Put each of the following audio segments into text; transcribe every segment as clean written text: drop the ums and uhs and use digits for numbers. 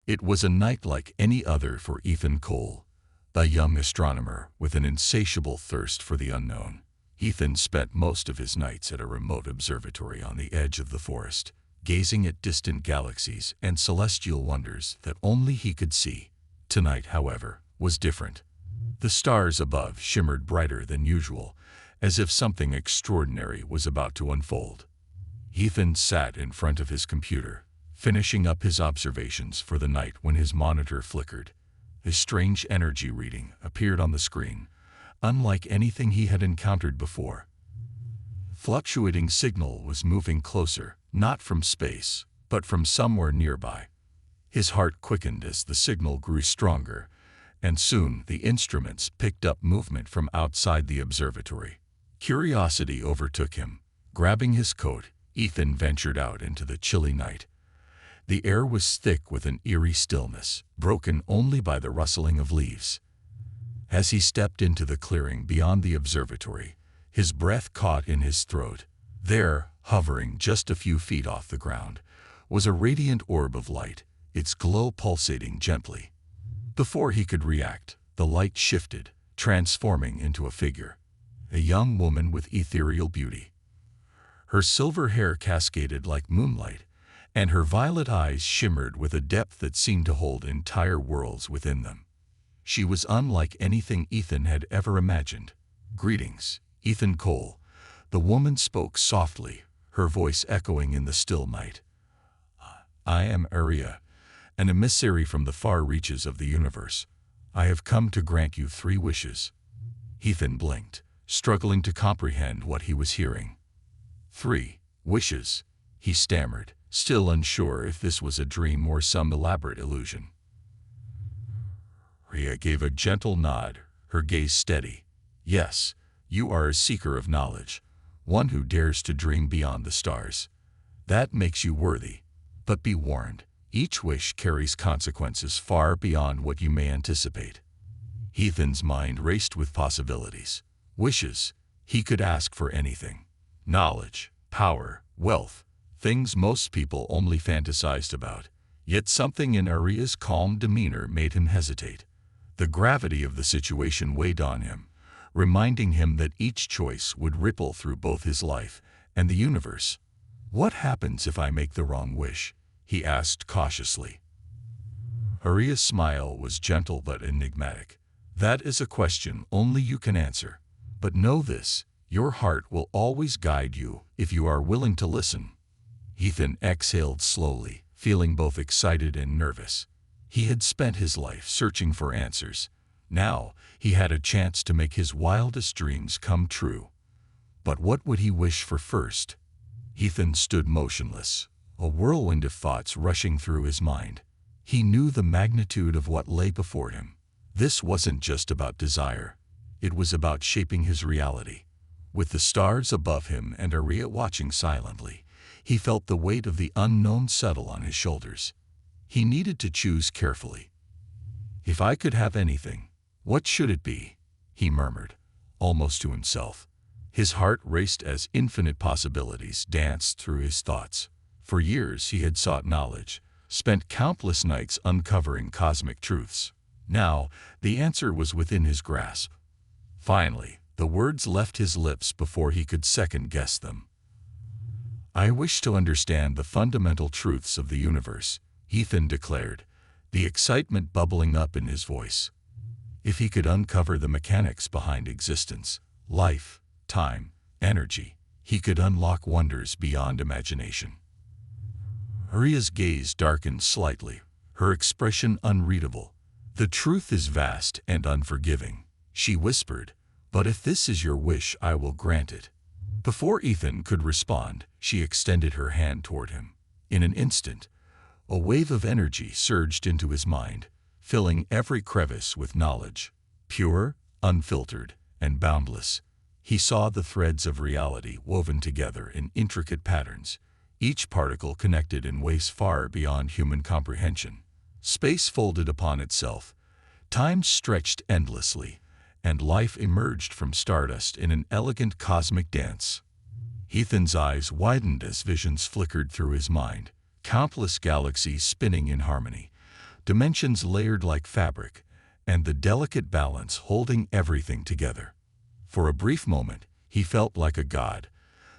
It was a night like any other for Ethan Cole, a young astronomer with an insatiable thirst for the unknown. Ethan spent most of his nights at a remote observatory on the edge of the forest, gazing at distant galaxies and celestial wonders that only he could see. Tonight, however, was different. The stars above shimmered brighter than usual, as if something extraordinary was about to unfold. Ethan sat in front of his computer, finishing up his observations for the night when his monitor flickered. A strange energy reading appeared on the screen, unlike anything he had encountered before. Fluctuating signal was moving closer, not from space, but from somewhere nearby. His heart quickened as the signal grew stronger, and soon the instruments picked up movement from outside the observatory. Curiosity overtook him. Grabbing his coat, Ethan ventured out into the chilly night. The air was thick with an eerie stillness, broken only by the rustling of leaves. As he stepped into the clearing beyond the observatory, his breath caught in his throat. There, hovering just a few feet off the ground, was a radiant orb of light, its glow pulsating gently. Before he could react, the light shifted, transforming into a figure, a young woman with ethereal beauty. Her silver hair cascaded like moonlight, and her violet eyes shimmered with a depth that seemed to hold entire worlds within them. She was unlike anything Ethan had ever imagined. "Greetings, Ethan Cole." The woman spoke softly, her voice echoing in the still night. "I am Aria, an emissary from the far reaches of the universe. I have come to grant you 3 wishes." Ethan blinked, struggling to comprehend what he was hearing. 3 wishes, he stammered, still unsure if this was a dream or some elaborate illusion. Aria gave a gentle nod, her gaze steady. "Yes, you are a seeker of knowledge, one who dares to dream beyond the stars. That makes you worthy. But be warned, each wish carries consequences far beyond what you may anticipate." Ethan's mind raced with possibilities. Wishes, he could ask for anything. Knowledge, power, wealth, things most people only fantasized about. Yet something in Aria's calm demeanor made him hesitate. The gravity of the situation weighed on him, reminding him that each choice would ripple through both his life and the universe. "What happens if I make the wrong wish?" he asked cautiously. Aria's smile was gentle but enigmatic. "That is a question only you can answer. But know this, your heart will always guide you if you are willing to listen." Ethan exhaled slowly, feeling both excited and nervous. He had spent his life searching for answers. Now, he had a chance to make his wildest dreams come true. But what would he wish for first? Ethan stood motionless, a whirlwind of thoughts rushing through his mind. He knew the magnitude of what lay before him. This wasn't just about desire. It was about shaping his reality. With the stars above him and Aria watching silently, he felt the weight of the unknown settle on his shoulders. He needed to choose carefully. "If I could have anything, what should it be?" he murmured, almost to himself. His heart raced as infinite possibilities danced through his thoughts. For years he had sought knowledge, spent countless nights uncovering cosmic truths. Now, the answer was within his grasp. Finally, the words left his lips before he could second-guess them. "I wish to understand the fundamental truths of the universe," Ethan declared, the excitement bubbling up in his voice. If he could uncover the mechanics behind existence, life, time, energy, he could unlock wonders beyond imagination. Aria's gaze darkened slightly, her expression unreadable. "The truth is vast and unforgiving," she whispered, "but if this is your wish, I will grant it." Before Ethan could respond, she extended her hand toward him. In an instant, a wave of energy surged into his mind, filling every crevice with knowledge. Pure, unfiltered, and boundless, he saw the threads of reality woven together in intricate patterns, each particle connected in ways far beyond human comprehension. Space folded upon itself, time stretched endlessly, and life emerged from stardust in an elegant cosmic dance. Ethan's eyes widened as visions flickered through his mind, countless galaxies spinning in harmony, dimensions layered like fabric, and the delicate balance holding everything together. For a brief moment, he felt like a god,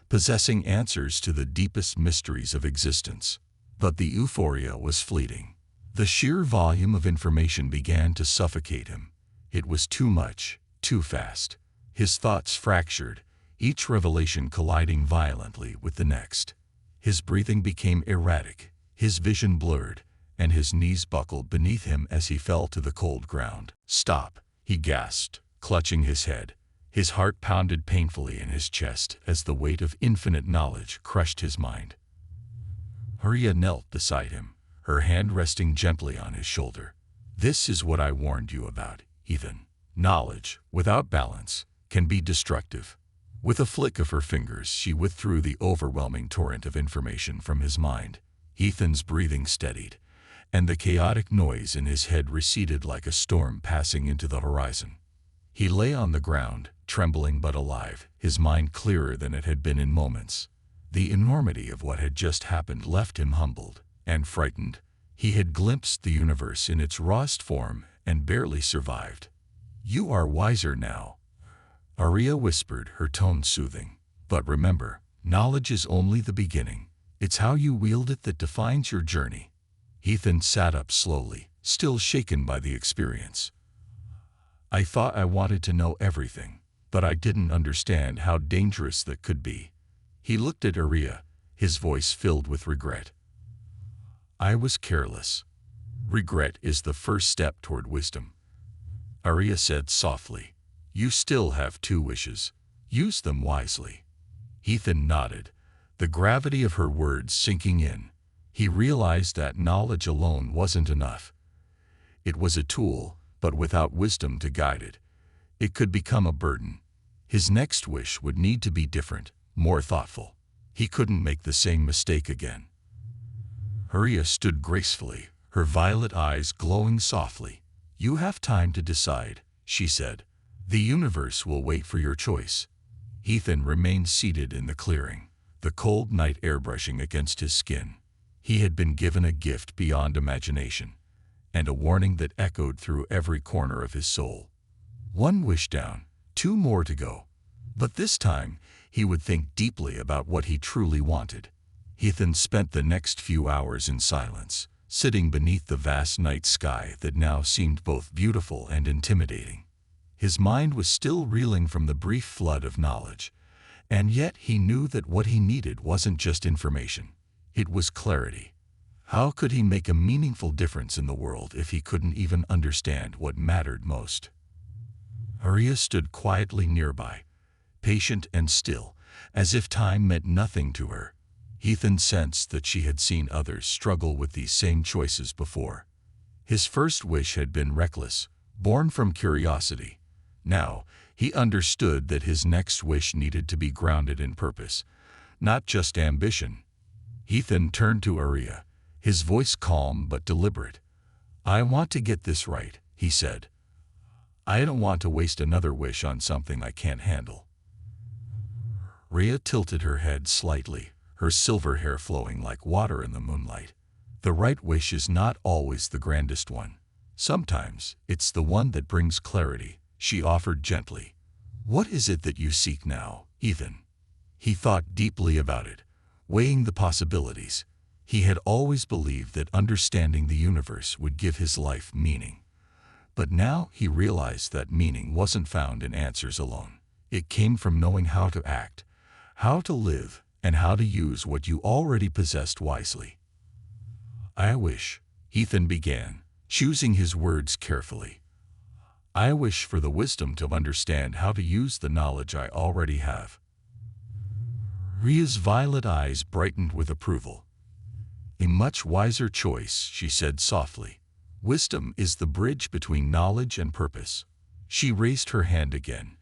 possessing answers to the deepest mysteries of existence. But the euphoria was fleeting. The sheer volume of information began to suffocate him. It was too much, too fast. His thoughts fractured, each revelation colliding violently with the next. His breathing became erratic, his vision blurred, and his knees buckled beneath him as he fell to the cold ground. "Stop," he gasped, clutching his head. His heart pounded painfully in his chest as the weight of infinite knowledge crushed his mind. Arya knelt beside him, her hand resting gently on his shoulder. "This is what I warned you about, Ethan. Knowledge, without balance, can be destructive." With a flick of her fingers, she withdrew the overwhelming torrent of information from his mind. Ethan's breathing steadied, and the chaotic noise in his head receded like a storm passing into the horizon. He lay on the ground, trembling but alive, his mind clearer than it had been in moments. The enormity of what had just happened left him humbled and frightened. He had glimpsed the universe in its rawest form and barely survived. "You are wiser now," Arya whispered, her tone soothing. "But remember, knowledge is only the beginning. It's how you wield it that defines your journey." Ethan sat up slowly, still shaken by the experience. "I thought I wanted to know everything, but I didn't understand how dangerous that could be." He looked at Arya, his voice filled with regret. "I was careless. Regret is the first step toward wisdom," Arya said softly. "You still have 2 wishes. Use them wisely." Ethan nodded, the gravity of her words sinking in. He realized that knowledge alone wasn't enough. It was a tool, but without wisdom to guide it, it could become a burden. His next wish would need to be different, more thoughtful. He couldn't make the same mistake again. Arya stood gracefully, her violet eyes glowing softly. "You have time to decide," she said. "The universe will wait for your choice." Ethan remained seated in the clearing, the cold night air brushing against his skin. He had been given a gift beyond imagination, and a warning that echoed through every corner of his soul. 1 wish down, 2 more to go. But this time, he would think deeply about what he truly wanted. Ethan spent the next few hours in silence, sitting beneath the vast night sky that now seemed both beautiful and intimidating. His mind was still reeling from the brief flood of knowledge, and yet he knew that what he needed wasn't just information. It was clarity. How could he make a meaningful difference in the world if he couldn't even understand what mattered most? Arya stood quietly nearby, patient and still, as if time meant nothing to her. Ethan sensed that she had seen others struggle with these same choices before. His first wish had been reckless, born from curiosity. Now, he understood that his next wish needed to be grounded in purpose, not just ambition. Ethan turned to Arya, his voice calm but deliberate. "I want to get this right," he said. "I don't want to waste another wish on something I can't handle." Arya tilted her head slightly, her silver hair flowing like water in the moonlight. "The right wish is not always the grandest one. Sometimes it's the one that brings clarity," she offered gently. "What is it that you seek now, Ethan?" He thought deeply about it, weighing the possibilities. He had always believed that understanding the universe would give his life meaning. But now he realized that meaning wasn't found in answers alone. It came from knowing how to act, how to live, and how to use what you already possessed wisely. "I wish," Ethan began, choosing his words carefully. "I wish for the wisdom to understand how to use the knowledge I already have." Ria's violet eyes brightened with approval. "A much wiser choice," she said softly. "Wisdom is the bridge between knowledge and purpose." She raised her hand again,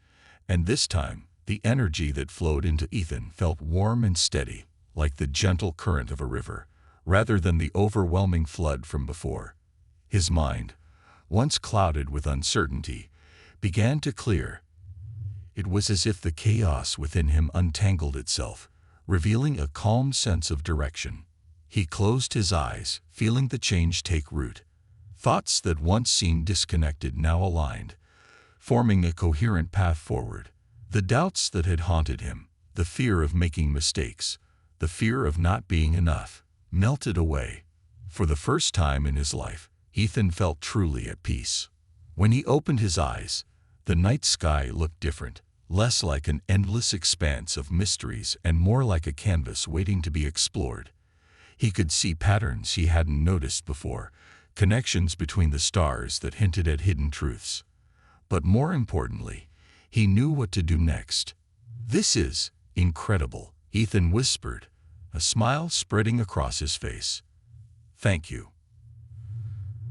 and this time, the energy that flowed into Ethan felt warm and steady, like the gentle current of a river, rather than the overwhelming flood from before. His mind, once clouded with uncertainty, began to clear. It was as if the chaos within him untangled itself, revealing a calm sense of direction. He closed his eyes, feeling the change take root. Thoughts that once seemed disconnected now aligned, forming a coherent path forward. The doubts that had haunted him, the fear of making mistakes, the fear of not being enough, melted away. For the first time in his life, Ethan felt truly at peace. When he opened his eyes, the night sky looked different, less like an endless expanse of mysteries and more like a canvas waiting to be explored. He could see patterns he hadn't noticed before, connections between the stars that hinted at hidden truths. But more importantly, he knew what to do next. "This is incredible," Ethan whispered, a smile spreading across his face. "Thank you."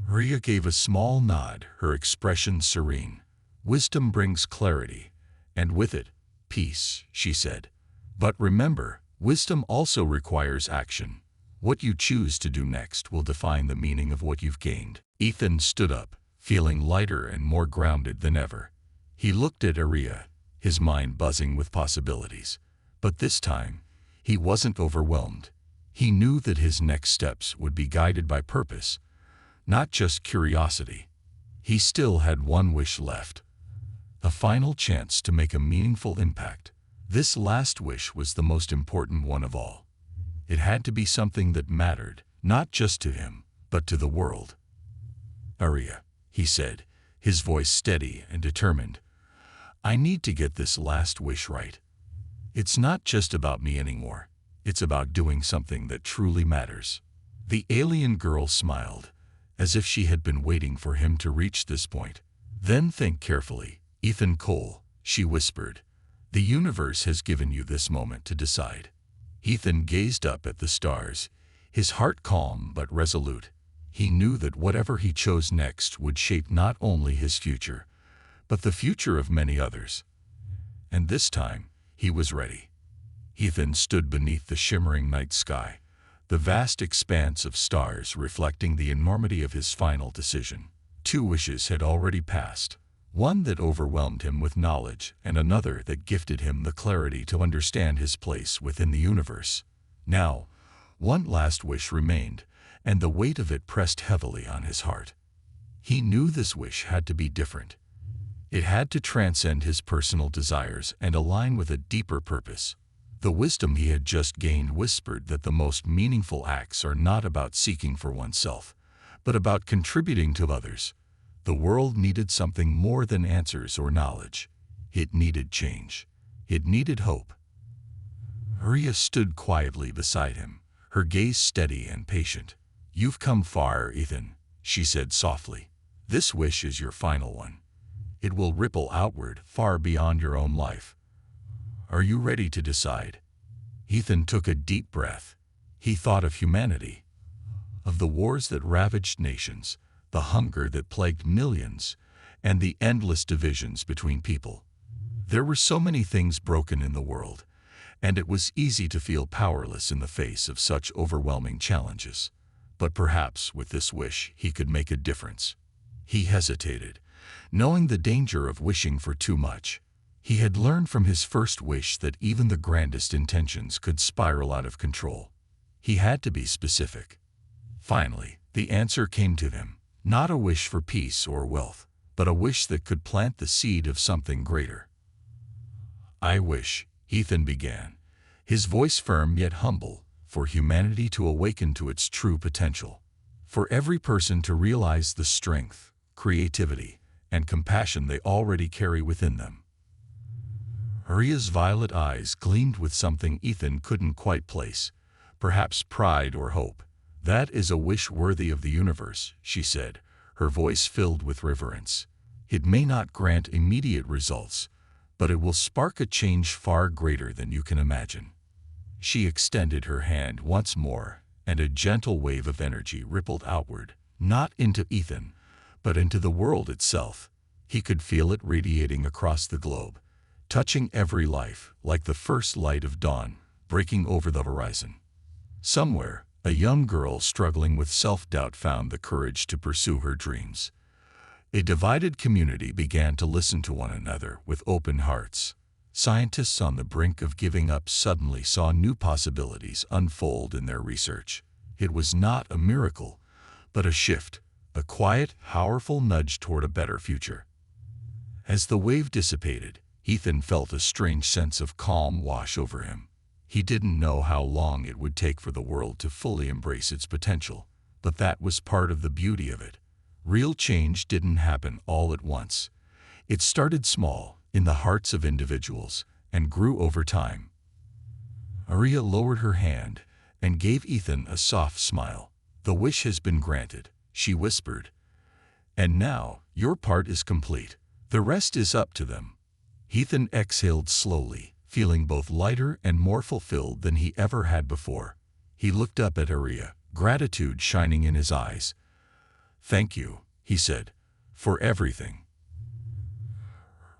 Rhea gave a small nod, her expression serene. "Wisdom brings clarity, and with it, peace," she said. "But remember, wisdom also requires action. What you choose to do next will define the meaning of what you've gained." Ethan stood up, feeling lighter and more grounded than ever. He looked at Rhea, his mind buzzing with possibilities. But this time, he wasn't overwhelmed. He knew that his next steps would be guided by purpose, not just curiosity. He still had one wish left, a final chance to make a meaningful impact. This last wish was the most important one of all. It had to be something that mattered, not just to him, but to the world. "Rhea," he said, his voice steady and determined, "I need to get this last wish right. It's not just about me anymore. It's about doing something that truly matters." The alien girl smiled, as if she had been waiting for him to reach this point. "Then think carefully, Ethan Cole," she whispered. "The universe has given you this moment to decide." Ethan gazed up at the stars, his heart calm but resolute. He knew that whatever he chose next would shape not only his future, but the future of many others. And this time, he was ready. Ethan stood beneath the shimmering night sky, the vast expanse of stars reflecting the enormity of his final decision. 2 wishes had already passed, one that overwhelmed him with knowledge and another that gifted him the clarity to understand his place within the universe. Now, one last wish remained, and the weight of it pressed heavily on his heart. He knew this wish had to be different. It had to transcend his personal desires and align with a deeper purpose. The wisdom he had just gained whispered that the most meaningful acts are not about seeking for oneself, but about contributing to others. The world needed something more than answers or knowledge. It needed change. It needed hope. Rhea stood quietly beside him, her gaze steady and patient. "You've come far, Ethan," she said softly. "This wish is your final one. It will ripple outward, far beyond your own life. Are you ready to decide?" Ethan took a deep breath. He thought of humanity, of the wars that ravaged nations, the hunger that plagued millions, and the endless divisions between people. There were so many things broken in the world, and it was easy to feel powerless in the face of such overwhelming challenges. But perhaps with this wish he could make a difference. He hesitated, knowing the danger of wishing for too much. He had learned from his first wish that even the grandest intentions could spiral out of control. He had to be specific. Finally, the answer came to him. Not a wish for peace or wealth, but a wish that could plant the seed of something greater. "I wish," Ethan began, his voice firm yet humble, "for humanity to awaken to its true potential. For every person to realize the strength, creativity, and compassion they already carry within them." Rhea's violet eyes gleamed with something Ethan couldn't quite place, perhaps pride or hope. "That is a wish worthy of the universe," she said, her voice filled with reverence. "It may not grant immediate results, but it will spark a change far greater than you can imagine." She extended her hand once more, and a gentle wave of energy rippled outward, not into Ethan, but into the world itself. He could feel it radiating across the globe, touching every life like the first light of dawn, breaking over the horizon. Somewhere, a young girl struggling with self-doubt found the courage to pursue her dreams. A divided community began to listen to one another with open hearts. Scientists on the brink of giving up suddenly saw new possibilities unfold in their research. It was not a miracle, but a shift, a quiet, powerful nudge toward a better future. As the wave dissipated, Ethan felt a strange sense of calm wash over him. He didn't know how long it would take for the world to fully embrace its potential, but that was part of the beauty of it. Real change didn't happen all at once. It started small, in the hearts of individuals, and grew over time. Aria lowered her hand and gave Ethan a soft smile. "The wish has been granted," she whispered. "And now, your part is complete. The rest is up to them." Ethan exhaled slowly, feeling both lighter and more fulfilled than he ever had before. He looked up at Aria, gratitude shining in his eyes. "Thank you," he said, "for everything."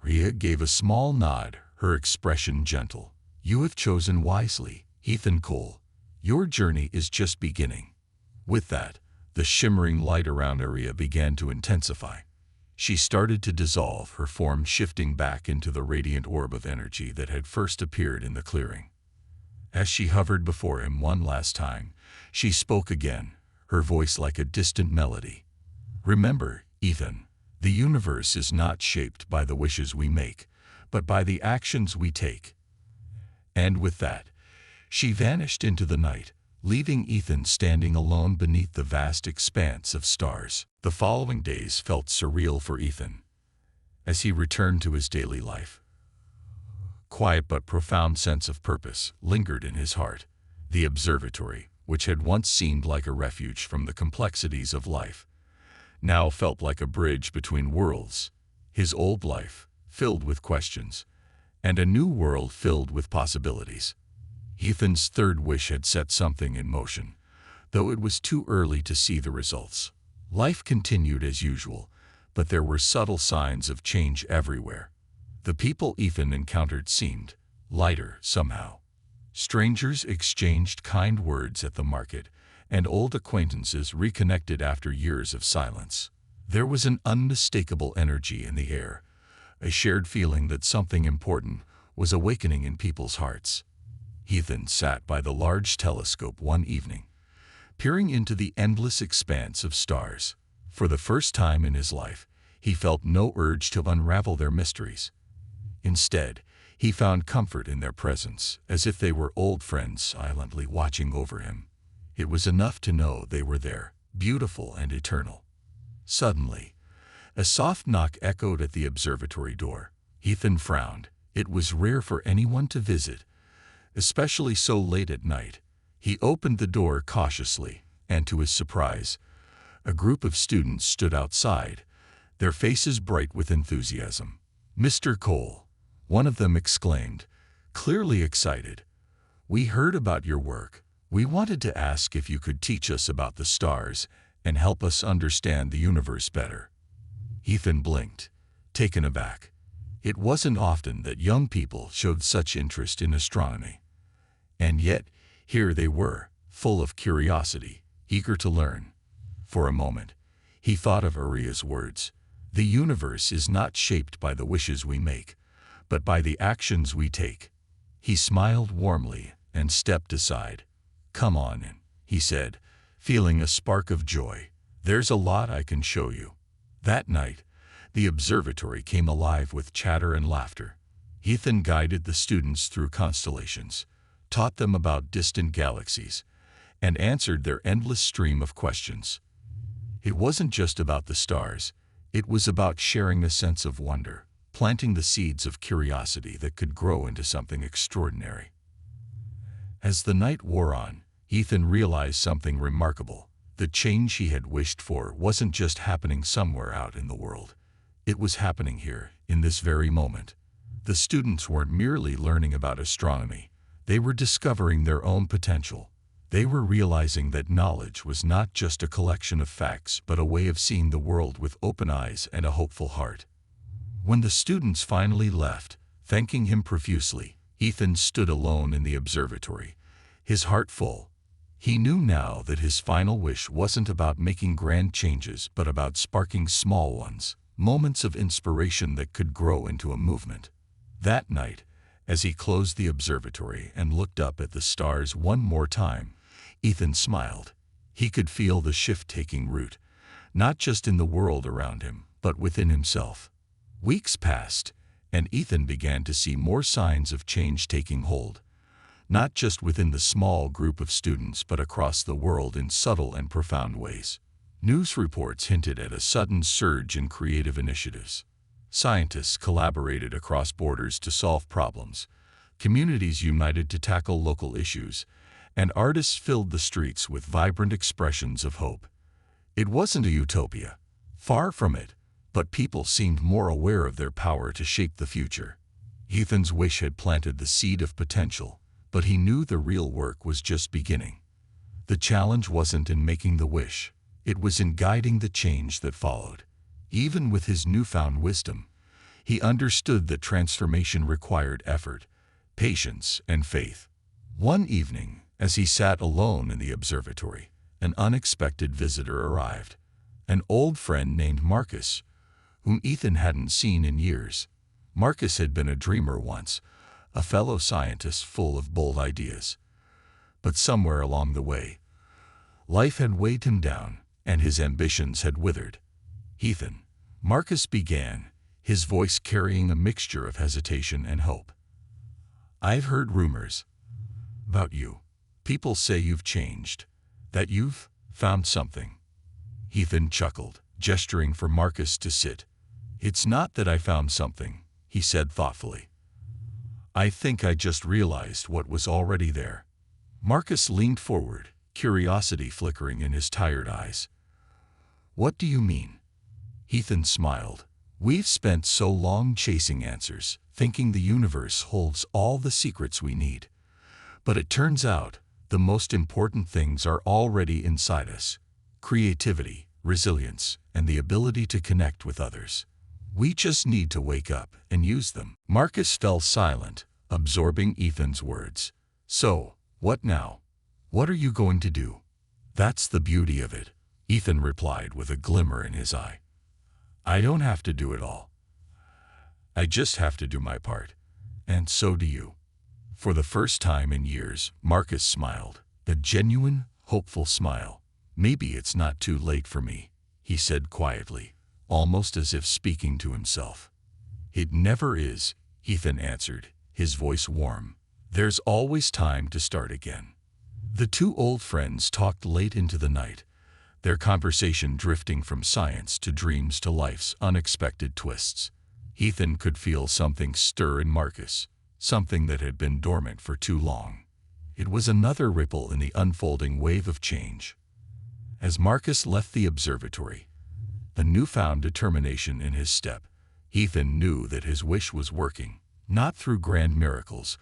Aria gave a small nod, her expression gentle. "You have chosen wisely, Ethan Cole. Your journey is just beginning." With that, the shimmering light around Aria began to intensify. She started to dissolve, her form shifting back into the radiant orb of energy that had first appeared in the clearing. As she hovered before him one last time, she spoke again, her voice like a distant melody. "Remember, Ethan, the universe is not shaped by the wishes we make, but by the actions we take." And with that, she vanished into the night, leaving Ethan standing alone beneath the vast expanse of stars. The following days felt surreal for Ethan. As he returned to his daily life, quiet but profound sense of purpose lingered in his heart. The observatory, which had once seemed like a refuge from the complexities of life, now felt like a bridge between worlds. His old life, filled with questions, and a new world filled with possibilities. Ethan's third wish had set something in motion, though it was too early to see the results. Life continued as usual, but there were subtle signs of change everywhere. The people Ethan encountered seemed lighter somehow. Strangers exchanged kind words at the market, and old acquaintances reconnected after years of silence. There was an unmistakable energy in the air, a shared feeling that something important was awakening in people's hearts. Ethan sat by the large telescope one evening, peering into the endless expanse of stars. For the first time in his life, he felt no urge to unravel their mysteries. Instead, he found comfort in their presence, as if they were old friends silently watching over him. It was enough to know they were there, beautiful and eternal. Suddenly, a soft knock echoed at the observatory door. Ethan frowned. It was rare for anyone to visit, especially so late at night. He opened the door cautiously, and to his surprise, a group of students stood outside, their faces bright with enthusiasm. "Mr. Cole," one of them exclaimed, clearly excited, "we heard about your work. We wanted to ask if you could teach us about the stars and help us understand the universe better." Ethan blinked, taken aback. It wasn't often that young people showed such interest in astronomy. And yet, here they were, full of curiosity, eager to learn. For a moment, he thought of Aria's words. "The universe is not shaped by the wishes we make, but by the actions we take." He smiled warmly and stepped aside. "Come on in," he said, feeling a spark of joy. "There's a lot I can show you." That night, the observatory came alive with chatter and laughter. Ethan guided the students through constellations, taught them about distant galaxies, and answered their endless stream of questions. It wasn't just about the stars, it was about sharing a sense of wonder, planting the seeds of curiosity that could grow into something extraordinary. As the night wore on, Ethan realized something remarkable. The change he had wished for wasn't just happening somewhere out in the world. It was happening here, in this very moment. The students weren't merely learning about astronomy. They were discovering their own potential. They were realizing that knowledge was not just a collection of facts, but a way of seeing the world with open eyes and a hopeful heart. When the students finally left, thanking him profusely, Ethan stood alone in the observatory, his heart full. He knew now that his final wish wasn't about making grand changes, but about sparking small ones, moments of inspiration that could grow into a movement. That night, as he closed the observatory and looked up at the stars one more time, Ethan smiled. He could feel the shift taking root, not just in the world around him, but within himself. Weeks passed, and Ethan began to see more signs of change taking hold, not just within the small group of students but across the world in subtle and profound ways. News reports hinted at a sudden surge in creative initiatives. Scientists collaborated across borders to solve problems, communities united to tackle local issues, and artists filled the streets with vibrant expressions of hope. It wasn't a utopia, far from it, but people seemed more aware of their power to shape the future. Ethan's wish had planted the seed of potential, but he knew the real work was just beginning. The challenge wasn't in making the wish, it was in guiding the change that followed. Even with his newfound wisdom, he understood that transformation required effort, patience, and faith. One evening, as he sat alone in the observatory, an unexpected visitor arrived. An old friend named Marcus, whom Ethan hadn't seen in years. Marcus had been a dreamer once, a fellow scientist full of bold ideas. But somewhere along the way, life had weighed him down, and his ambitions had withered. "Ethan," Marcus began, his voice carrying a mixture of hesitation and hope. "I've heard rumors about you. People say you've changed, that you've found something." Ethan chuckled, gesturing for Marcus to sit. "It's not that I found something," he said thoughtfully. "I think I just realized what was already there." Marcus leaned forward, curiosity flickering in his tired eyes. "What do you mean?" Ethan smiled. "We've spent so long chasing answers, thinking the universe holds all the secrets we need. But it turns out, the most important things are already inside us: creativity, resilience, and the ability to connect with others. We just need to wake up and use them." Marcus fell silent, absorbing Ethan's words. "So, what now? What are you going to do?" "That's the beauty of it," Ethan replied with a glimmer in his eye. "I don't have to do it all. I just have to do my part. And so do you." For the first time in years, Marcus smiled, a genuine, hopeful smile. "Maybe it's not too late for me," he said quietly, almost as if speaking to himself. "It never is," Ethan answered, his voice warm. "There's always time to start again." The two old friends talked late into the night, their conversation drifting from science to dreams to life's unexpected twists. Ethan could feel something stir in Marcus, something that had been dormant for too long. It was another ripple in the unfolding wave of change. As Marcus left the observatory, a newfound determination in his step, Ethan knew that his wish was working, not through grand miracles,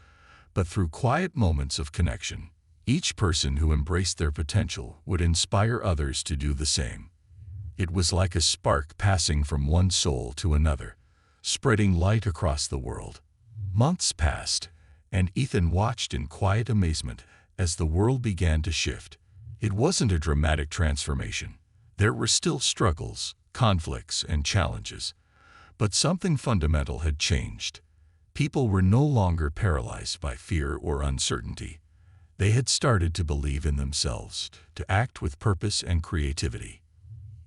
but through quiet moments of connection. Each person who embraced their potential would inspire others to do the same. It was like a spark passing from one soul to another, spreading light across the world. Months passed, and Ethan watched in quiet amazement as the world began to shift. It wasn't a dramatic transformation. There were still struggles, conflicts, and challenges. But something fundamental had changed. People were no longer paralyzed by fear or uncertainty. They had started to believe in themselves, to act with purpose and creativity.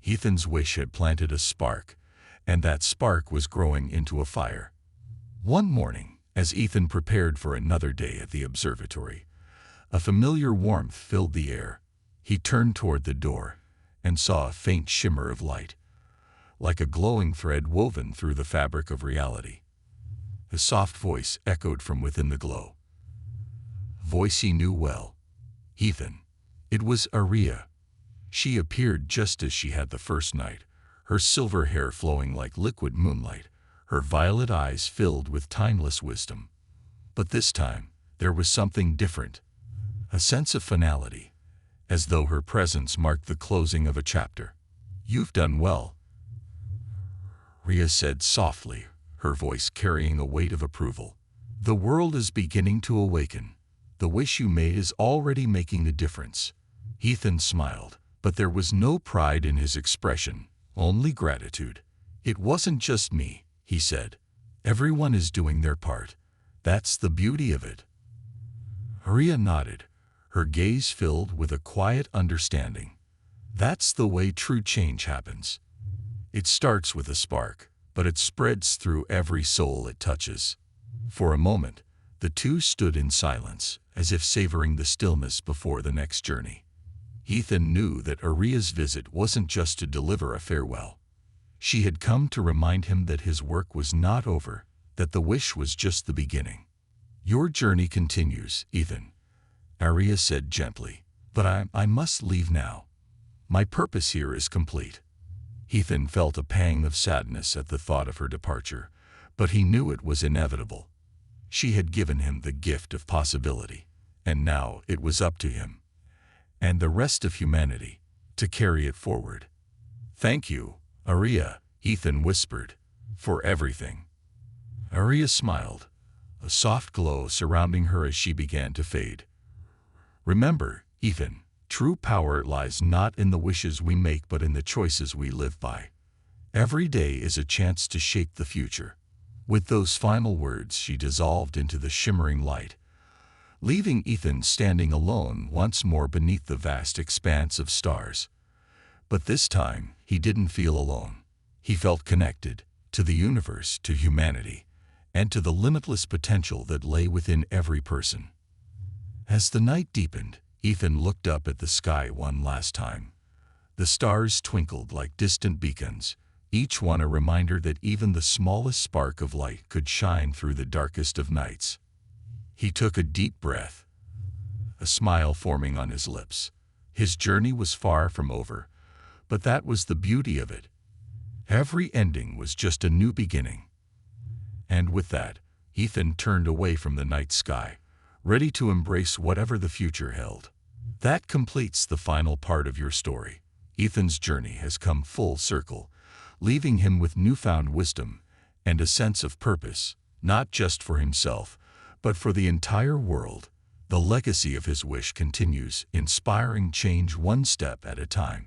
Ethan's wish had planted a spark, and that spark was growing into a fire. One morning, as Ethan prepared for another day at the observatory, a familiar warmth filled the air. He turned toward the door and saw a faint shimmer of light, like a glowing thread woven through the fabric of reality. A soft voice echoed from within the glow. Voice he knew well. "Ethan." It was Aria. She appeared just as she had the first night, her silver hair flowing like liquid moonlight, her violet eyes filled with timeless wisdom. But this time, there was something different, a sense of finality, as though her presence marked the closing of a chapter. "You've done well," Ria said softly, her voice carrying a weight of approval. "The world is beginning to awaken. The wish you made is already making a difference." Ethan smiled, but there was no pride in his expression, only gratitude. "It wasn't just me," he said. "Everyone is doing their part. That's the beauty of it." Ria nodded, her gaze filled with a quiet understanding. That's the way true change happens. It starts with a spark, but it spreads through every soul it touches. For a moment, the two stood in silence, as if savoring the stillness before the next journey. Ethan knew that Aria's visit wasn't just to deliver a farewell. She had come to remind him that his work was not over, that the wish was just the beginning. "Your journey continues, Ethan," Aria said gently, "but I must leave now. My purpose here is complete." Ethan felt a pang of sadness at the thought of her departure, but he knew it was inevitable. She had given him the gift of possibility, and now it was up to him, and the rest of humanity, to carry it forward. "Thank you, Aria," Ethan whispered, "for everything." Aria smiled, a soft glow surrounding her as she began to fade. "Remember, Ethan, true power lies not in the wishes we make but in the choices we live by. Every day is a chance to shape the future." With those final words, she dissolved into the shimmering light, leaving Ethan standing alone once more beneath the vast expanse of stars. But this time, he didn't feel alone. He felt connected to the universe, to humanity, and to the limitless potential that lay within every person. As the night deepened, Ethan looked up at the sky one last time. The stars twinkled like distant beacons, each one a reminder that even the smallest spark of light could shine through the darkest of nights. He took a deep breath, a smile forming on his lips. His journey was far from over, but that was the beauty of it. Every ending was just a new beginning. And with that, Ethan turned away from the night sky, ready to embrace whatever the future held. That completes the final part of your story. Ethan's journey has come full circle, leaving him with newfound wisdom and a sense of purpose, not just for himself, but for the entire world. The legacy of his wish continues, inspiring change one step at a time.